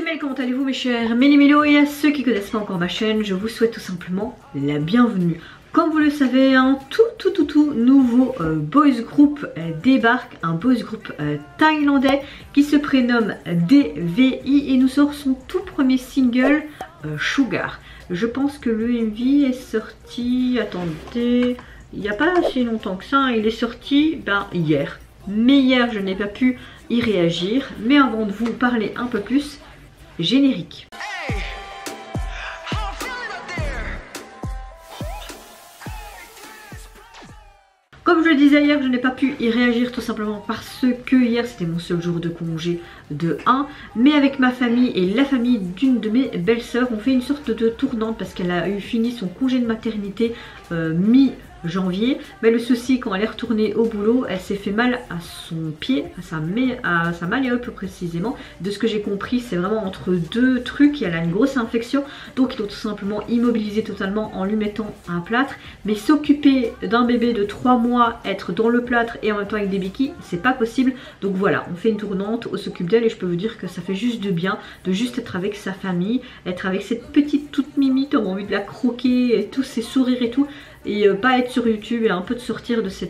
c'est Mel, comment allez-vous mes chers Méli-Mélo, et à ceux qui connaissent pas encore ma chaîne, je vous souhaite tout simplement la bienvenue. Comme vous le savez, un tout nouveau boys group débarque, un boys group thaïlandais qui se prénomme DVI et nous sort son tout premier single Sugar. Je pense que le MV est sorti, attendez, il n'y a pas si longtemps que ça, il est sorti hier. Mais hier je n'ai pas pu y réagir, mais avant de vous parler un peu plus, générique. Comme je le disais hier, je n'ai pas pu y réagir tout simplement parce que hier c'était mon seul jour de congé de 1. Mais avec ma famille et la famille d'une de mes belles-sœurs, on fait une sorte de tournante parce qu'elle a eu fini son congé de maternité mi-janvier. Mais le souci, quand elle est retournée au boulot, elle s'est fait mal à son pied, à sa malléole plus précisément. De ce que j'ai compris, c'est vraiment entre deux trucs, elle a une grosse infection. Donc ils l'ont tout simplement immobilisée totalement en lui mettant un plâtre. Mais s'occuper d'un bébé de 3 mois, être dans le plâtre et en même temps avec des béquilles, c'est pas possible. Donc voilà, on fait une tournante, on s'occupe d'elle et je peux vous dire que ça fait juste de bien de juste être avec sa famille, être avec cette petite toute mimite, on a envie de la croquer et tous ses sourires et tout. Et pas être sur YouTube et un peu de sortir de ce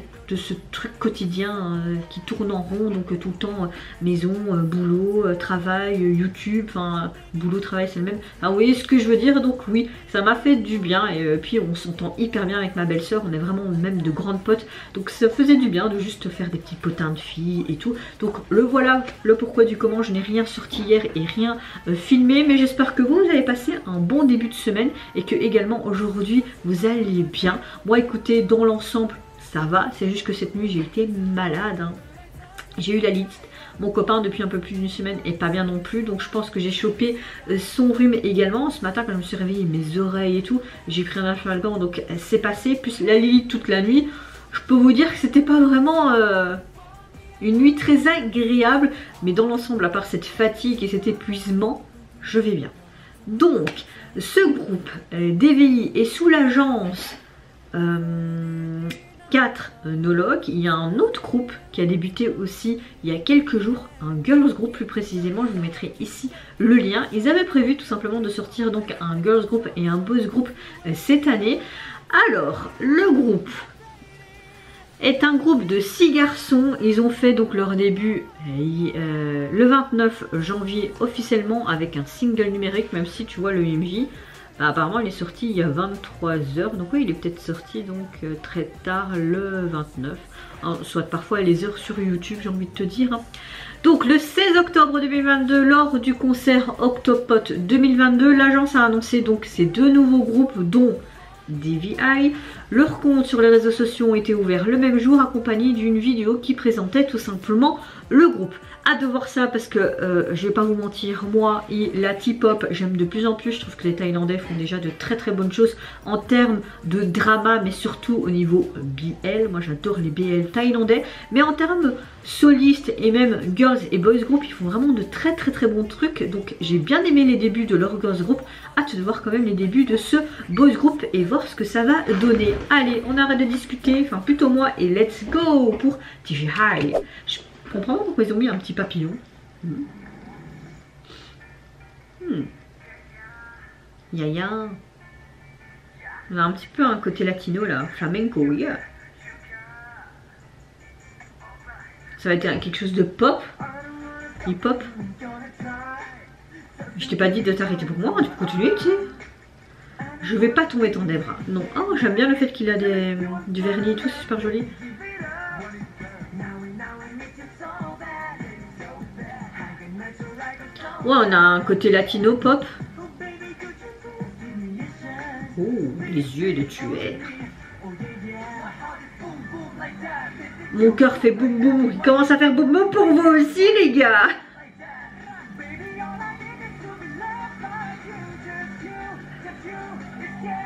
truc quotidien qui tourne en rond, donc tout le temps maison, boulot, travail, YouTube, enfin boulot, travail c'est le même. Enfin vous voyez ce que je veux dire, donc oui, ça m'a fait du bien et puis on s'entend hyper bien avec ma belle-sœur, on est vraiment même de grandes potes, donc ça faisait du bien de juste faire des petits potins de filles et tout. Donc le voilà, le pourquoi du comment, je n'ai rien sorti hier et rien filmé, mais j'espère que vous avez passé un bon début de semaine et que également aujourd'hui vous allez bien. Moi écoutez, dans l'ensemble ça va, c'est juste que cette nuit j'ai été malade hein. J'ai eu la liste, mon copain depuis un peu plus d'une semaine est pas bien non plus, donc je pense que j'ai chopé son rhume également. Ce matin quand je me suis réveillée, mes oreilles et tout, j'ai pris un asphalgan, donc c'est passé, plus la Lilith toute la nuit. Je peux vous dire que c'était pas vraiment une nuit très agréable, mais dans l'ensemble, à part cette fatigue et cet épuisement, je vais bien. Donc ce groupe DVI est sous l'agence 4 Nolok. Il y a un autre groupe qui a débuté aussi il y a quelques jours, un girls group plus précisément, je vous mettrai ici le lien. Ils avaient prévu tout simplement de sortir donc un girls group et un boys group cette année. Alors le groupe est un groupe de 6 garçons, ils ont fait donc leur début le 29 janvier officiellement avec un single numérique, même si tu vois le MJ. Apparemment il est sorti il y a 23 h, donc oui il est peut-être sorti donc très tard le 29, soit parfois les heures sur YouTube j'ai envie de te dire. Donc le 16 octobre 2022 lors du concert Octopop 2022, l'agence a annoncé donc ces deux nouveaux groupes dont DVI. Leurs comptes sur les réseaux sociaux ont été ouverts le même jour accompagnés d'une vidéo qui présentait tout simplement le groupe. Hâte de voir ça parce que je vais pas vous mentir, moi et la T-pop j'aime de plus en plus. Je trouve que les Thaïlandais font déjà de très bonnes choses en termes de drama, mais surtout au niveau BL. Moi j'adore les BL thaïlandais, mais en termes solistes et même girls et boys group ils font vraiment de très bons trucs. Donc j'ai bien aimé les débuts de leur girls group, hâte de voir quand même les débuts de ce boys group et voir ce que ça va donner. Allez, on arrête de discuter, enfin plutôt moi, et let's go pour DVI. Je comprends pas pourquoi ils ont mis un petit papillon. Yaya. On a un petit peu un côté latino là, flamenco, yeah. Ça va être quelque chose de pop, hip-hop. Je t'ai pas dit de t'arrêter pour moi, tu peux continuer, tu sais. Je vais pas tomber dans des bras. Non. Oh, j'aime bien le fait qu'il a du vernis et tout, c'est super joli. Ouais, on a un côté latino pop. Oh, les yeux de tueur. Mon cœur fait boum boum. Il commence à faire boum boum pour vous aussi, les gars.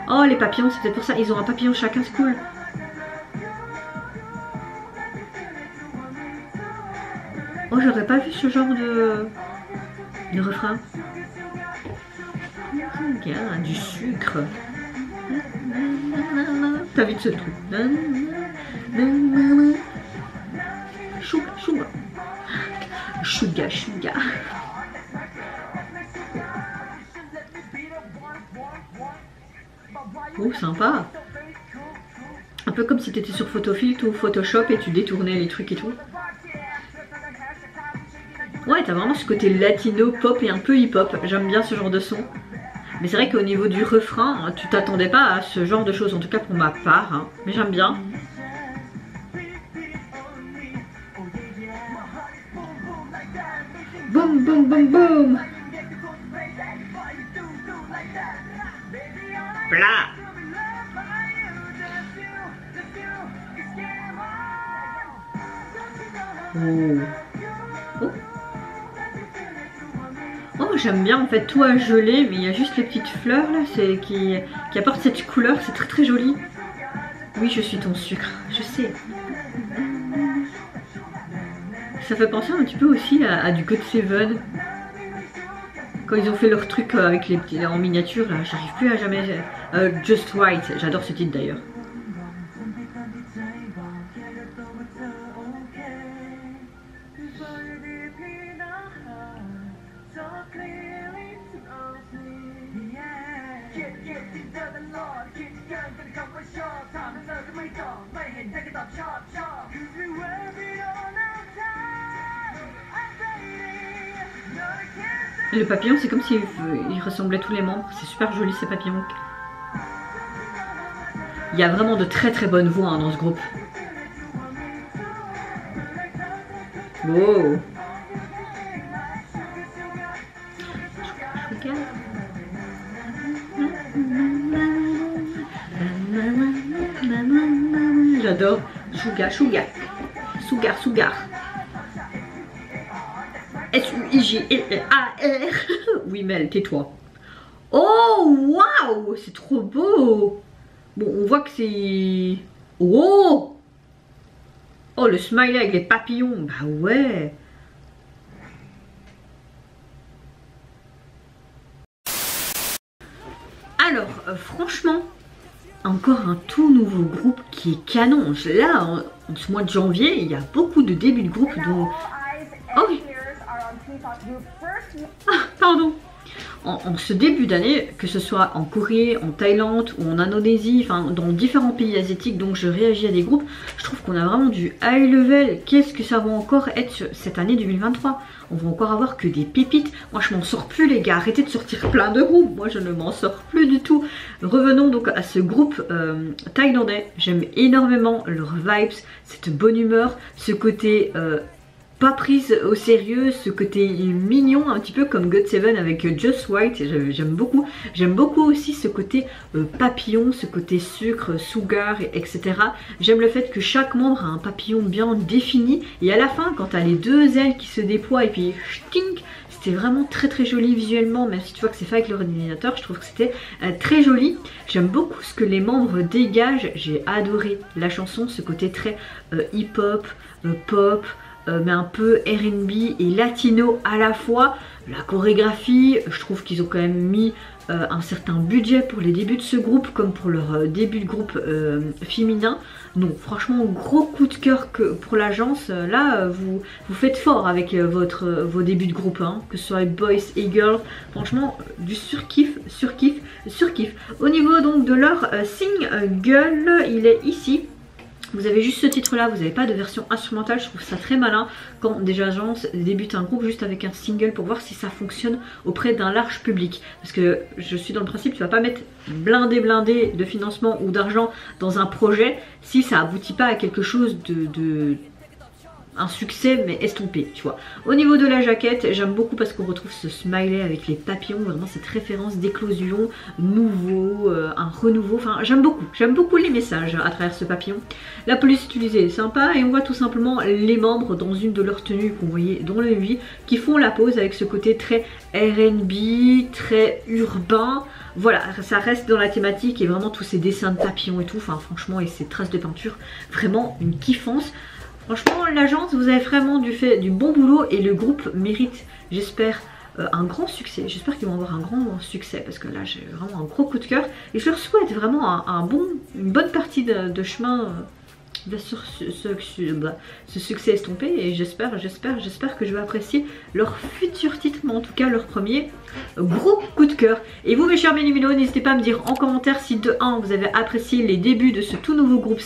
Oh, les papillons, c'est peut-être pour ça. Ils ont un papillon chacun, c'est cool. Oh, j'aurais pas vu ce genre de refrain. Regarde, du sucre. T'as vu de ce truc. Chouga, chouga. Chouga, chouga. Oh, sympa. Un peu comme si tu étais sur Photofiltre ou Photoshop et tu détournais les trucs et tout. Ouais, t'as vraiment ce côté latino, pop et un peu hip-hop. J'aime bien ce genre de son. Mais c'est vrai qu'au niveau du refrain, tu t'attendais pas à ce genre de choses, en tout cas pour ma part. Hein. Mais j'aime bien. Boum, boum, boum, boum. Blah. Oh. Oh. Oh, j'aime bien en fait tout à geler, mais il y a juste les petites fleurs là qui apportent cette couleur, c'est très très joli. Oui, je suis ton sucre, je sais. Ça fait penser un petit peu aussi à du GOT7. Quand ils ont fait leur truc avec les petits en miniature là, j'arrive plus à jamais. Just Right, j'adore ce titre d'ailleurs. Le papillon, c'est comme s'il ressemblait tous les membres. C'est super joli ces papillons. Il y a vraiment de très très bonnes voix hein, dans ce groupe. Wow. J'adore. Sugar, sugar. Sugar, sugar. S-U-I-G-A-R. Oui, Mel, tais-toi. Oh, waouh, c'est trop beau. Bon, on voit que c'est... Oh. Oh, le smiley avec les papillons. Bah ouais. Alors, franchement, encore un tout nouveau groupe qui est canon. Là, en ce mois de janvier, il y a beaucoup de débuts de groupe dont... Oh oui. Ah, pardon. En ce début d'année, que ce soit en Corée, en Thaïlande ou en Indonésie, enfin dans différents pays asiatiques, donc je réagis à des groupes, je trouve qu'on a vraiment du high level. Qu'est-ce que ça va encore être cette année 2023? On va encore avoir que des pépites. Moi je m'en sors plus les gars, arrêtez de sortir plein de groupes, moi je ne m'en sors plus du tout. Revenons donc à ce groupe thaïlandais, j'aime énormément leurs vibes, cette bonne humeur, ce côté... pas prise au sérieux, ce côté mignon, un petit peu comme GOT7 avec Just White, j'aime beaucoup. J'aime beaucoup aussi ce côté papillon, ce côté sucre, sugar, etc. J'aime le fait que chaque membre a un papillon bien défini. Et à la fin, quand tu as les deux ailes qui se déploient et puis stink, c'était vraiment très très joli visuellement, même si tu vois que c'est fait avec l'ordinateur, je trouve que c'était très joli. J'aime beaucoup ce que les membres dégagent, j'ai adoré la chanson, ce côté très hip-hop, pop, mais un peu R&B et latino à la fois. La chorégraphie, je trouve qu'ils ont quand même mis un certain budget pour les débuts de ce groupe comme pour leur début de groupe féminin. Non, franchement, gros coup de cœur pour l'agence. Là, vous faites fort avec vos débuts de groupe, hein, que ce soit boys et girls. Franchement, du surkiff, surkiff, surkiff. Au niveau donc de leur single, il est ici. Vous avez juste ce titre là, vous n'avez pas de version instrumentale, je trouve ça très malin quand des agences débutent un groupe juste avec un single pour voir si ça fonctionne auprès d'un large public. Parce que je suis dans le principe, tu vas pas mettre blindé de financement ou d'argent dans un projet si ça aboutit pas à quelque chose un succès mais estompé, tu vois. Au niveau de la jaquette, j'aime beaucoup parce qu'on retrouve ce smiley avec les papillons, vraiment cette référence d'éclosion, nouveau, un renouveau, enfin j'aime beaucoup les messages à travers ce papillon. La police utilisée est sympa et on voit tout simplement les membres dans une de leurs tenues qu'on voyait dans le MV qui font la pose avec ce côté très R&B, très urbain. Voilà, ça reste dans la thématique et vraiment tous ces dessins de papillons et tout, enfin franchement, et ces traces de peinture, vraiment une kiffance. Franchement, l'agence, vous avez vraiment fait du bon boulot et le groupe mérite, j'espère, un grand succès. J'espère qu'ils vont avoir un grand succès parce que là, j'ai vraiment un gros coup de cœur. Et je leur souhaite vraiment une bonne partie de chemin va ce succès estompé et j'espère que je vais apprécier leur futur titre, mais en tout cas leur premier gros coup de cœur. Et vous mes chers Mélimélos, n'hésitez pas à me dire en commentaire si de 1 vous avez apprécié les débuts de ce tout nouveau groupe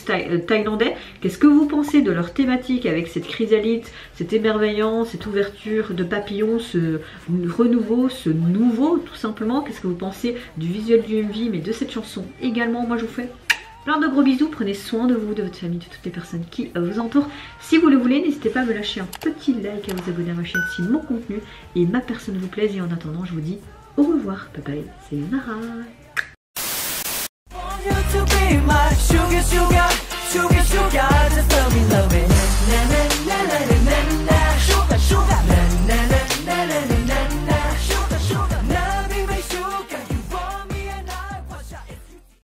thaïlandais, qu'est-ce que vous pensez de leur thématique avec cette chrysalide, cet émerveillement, cette ouverture de papillons, ce renouveau, ce nouveau tout simplement, qu'est-ce que vous pensez du visuel du MV mais de cette chanson également. Moi je vous fais plein de gros bisous, prenez soin de vous, de votre famille, de toutes les personnes qui vous entourent. Si vous le voulez, n'hésitez pas à me lâcher un petit like, à vous abonner à ma chaîne si mon contenu et ma personne vous plaise. Et en attendant, je vous dis au revoir, bye bye, c'est Nara.